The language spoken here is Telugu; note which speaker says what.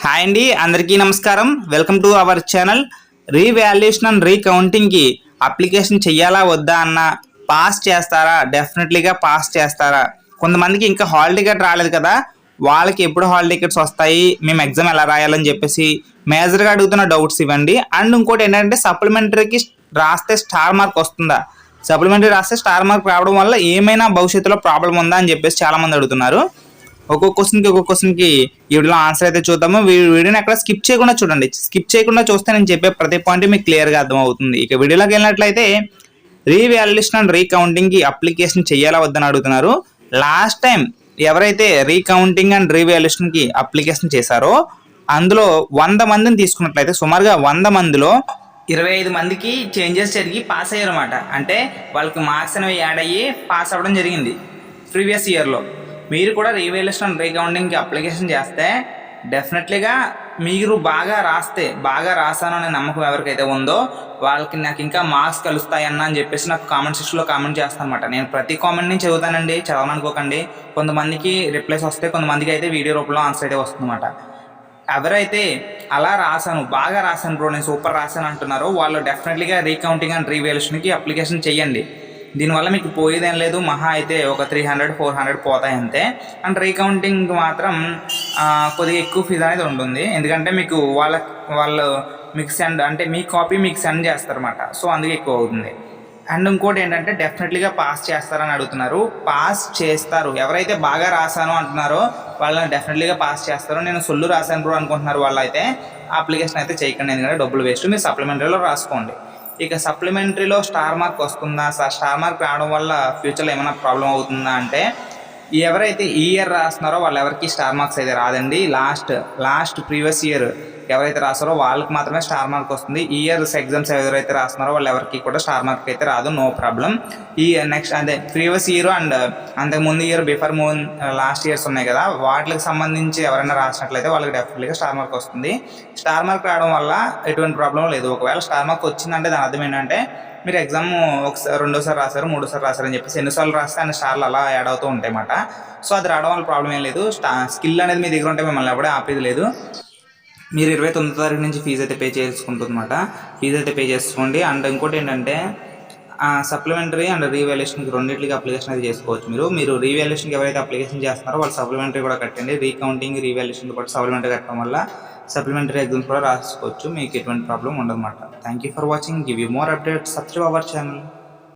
Speaker 1: హాయ్ అండి, అందరికీ నమస్కారం. Welcome to our channel. Revaluation and రీకౌంటింగ్కి అప్లికేషన్ చెయ్యాలా వద్దా అన్న పాస్ చేస్తారా? డెఫినెట్లీగా పాస్ చేస్తారా? కొంతమందికి ఇంకా హాల్ టికెట్ రాలేదు కదా, వాళ్ళకి ఎప్పుడు హాల్ టికెట్స్ వస్తాయి, మేము ఎగ్జామ్ ఎలా రాయాలని చెప్పేసి మేజర్గా అడుగుతున్న డౌట్స్ ఇవ్వండి. అండ్ ఇంకోటి ఏంటంటే సప్లిమెంటరీకి రాస్తే స్టార్ మార్క్ వస్తుందా, సప్లిమెంటరీ రాస్తే స్టార్ మార్క్ రావడం వల్ల ఏమైనా భవిష్యత్తులో ప్రాబ్లం ఉందా అని చెప్పేసి చాలామంది అడుగుతున్నారు. ఒక్కొక్క క్వశ్చన్కి ఈ వీడియోలో ఆన్సర్ అయితే చూద్దాము. వీడియోని ఎక్కడ స్కిప్ చేయకుండా చూడండి. స్కిప్ చేయకుండా చూస్తే నేను చెప్పే ప్రతి పాయింట్ మీకు క్లియర్గా అర్థమవుతుంది. ఇక వీడియోలోకి వెళ్ళినట్లయితే రీవాల్యుయేషన్ అండ్ రీకౌంటింగ్కి అప్లికేషన్ చేయాలా వద్దని అడుగుతున్నారు. లాస్ట్ టైం ఎవరైతే రీకౌంటింగ్ అండ్ రీవాల్యుయేషన్కి అప్లికేషన్ చేశారో అందులో 100 మందిని తీసుకున్నట్లయితే సుమారుగా 100 మందిలో 25 మందికి చేంజెస్ జరిగి పాస్ అయ్యారు అన్నమాట. అంటే వాళ్ళకి మార్క్స్ అనేవి యాడ్ అయ్యి పాస్ అవ్వడం జరిగింది ప్రీవియస్ ఇయర్లో. మీరు కూడా రీవాల్యుయేషన్ అండ్ రీకౌంటింగ్కి అప్లికేషన్ చేస్తే డెఫినెట్లీగా మీరు బాగా రాసాను అనే నమ్మకం ఎవరికైతే ఉందో వాళ్ళకి నాకు ఇంకా మార్క్స్ కలుస్తాయన్నా అని చెప్పేసి నాకు కామెంట్ సెక్షన్లో కామెంట్ చేస్తాను అనమాట. నేను ప్రతి కామెంట్ని చదువుతానండి, చదవనుకోకండి. కొంతమందికి రిప్లైస్ వస్తే, కొంతమందికి అయితే వీడియో రూపంలో ఆన్సర్ అయితే వస్తుందన్నమాట. ఎవరైతే అలా బాగా రాశాను బ్రో, నేను సూపర్ రాశాను అంటున్నారో వాళ్ళు డెఫినెట్లీగా రీకౌంటింగ్ అండ్ రీవాల్యుయేషన్కి అప్లికేషన్ చేయండి. దీనివల్ల మీకు పోయేదేం లేదు, మహా అయితే ఒక 300-400 పోతాయి అంతే. అండ్ రీకౌంటింగ్ మాత్రం కొద్దిగా ఎక్కువ ఫీజు అనేది ఉంటుంది, ఎందుకంటే మీకు వాళ్ళు మీకు సెండ్ అంటే మీ కాపీ మీకు సెండ్ చేస్తారన్నమాట. సో అందుకే ఎక్కువ అవుతుంది. అండ్ ఇంకోటి ఏంటంటే డెఫినెట్లీగా పాస్ చేస్తారని అడుగుతున్నారు. పాస్ చేస్తారు. ఎవరైతే బాగా రాశాను అంటున్నారో వాళ్ళని డెఫినెట్లీగా పాస్ చేస్తారు. నేను సొల్లు రాశాను బ్రో అనుకుంటున్నారు వాళ్ళు అయితే అప్లికేషన్ అయితే చేయకండి, ఎందుకంటే డబ్బులు వేస్ట్. మీరు సప్లిమెంటరీలో రాసుకోండి. ఇక సప్లిమెంటరీలో స్టార్ మార్క్ వస్తుందా, స్టార్ మార్క్ రావడం వల్ల ఫ్యూచర్లో ఏమైనా ప్రాబ్లం అవుతుందా అంటే, ఎవరైతే ఈ ఇయర్ రాస్తున్నారో వాళ్ళు ఎవరికి స్టార్ మార్క్స్ అయితే రాదండి. లాస్ట్ ప్రీవియస్ ఇయర్ ఎవరైతే రాస్తారో వాళ్ళకి మాత్రమే స్టార్ మార్క్ వస్తుంది. ఈ ఇయర్స్ ఎగ్జామ్స్ ఎవరైతే రాస్తున్నారో వాళ్ళు ఎవరికి కూడా స్టార్ మార్క్ అయితే రాదు, నో ప్రాబ్లం. ఈ నెక్స్ట్ అదే ప్రీవియస్ ఇయర్ అండ్ అంతకుముందు ఇయర్ బిఫోర్ లాస్ట్ ఇయర్స్ ఉన్నాయి కదా, వాటికి సంబంధించి ఎవరైనా రాసినట్లయితే వాళ్ళకి డెఫినెట్లీగా స్టార్ మార్క్ వస్తుంది. స్టార్ మార్క్ రావడం వల్ల ఎటువంటి ప్రాబ్లం లేదు. ఒకవేళ స్టార్ మార్క్ వచ్చిందంటే దాని అర్థం ఏంటంటే మీరు ఎగ్జామ్ ఒకసారి, రెండోసారి రాశారు, మూడోసారి రాశారని చెప్పేసి ఎన్నిసార్లు రాస్తే అన్ని స్టార్లు అలా యాడ్ అవుతూ ఉంటాయి అన్నమాట. సో అది రావడం వల్ల ప్రాబ్లం ఏం లేదు. స్కిల్ అనేది మీ దగ్గర ఉంటే మిమ్మల్ని ఎవడే ఆపేది లేదు. మీరు 29వ తారీఖు నుంచి ఫీజు అయితే పే చేసుకుంటుందన్నమాట. ఫీజు అయితే పే చేసుకోండి. అండ్ ఇంకోటి ఏంటంటే సప్లిమెంటరీ అండ్ రీవాల్యుయేషన్కి రెండింటికి అప్లికేషన్ అయితే చేసుకోవచ్చు. మీరు రీవాల్యుయేషన్కి ఎవరైతే అప్లికేషన్ చేస్తున్నారో వాళ్ళు సప్లిమెంటరీ కూడా కట్టండి. రీకౌంటింగ్ రీవాల్యుయేషన్తో పాటు సప్లిమెంటరీ కట్టడం వల్ల సప్లిమెంటరీ ఎగ్జామ్స్ కూడా రాసుకోవచ్చు, మీకు ఎటువంటి ప్రాబ్లం ఉండదన్నమాట. Thank you for watching. Give you more updates. Subscribe our channel.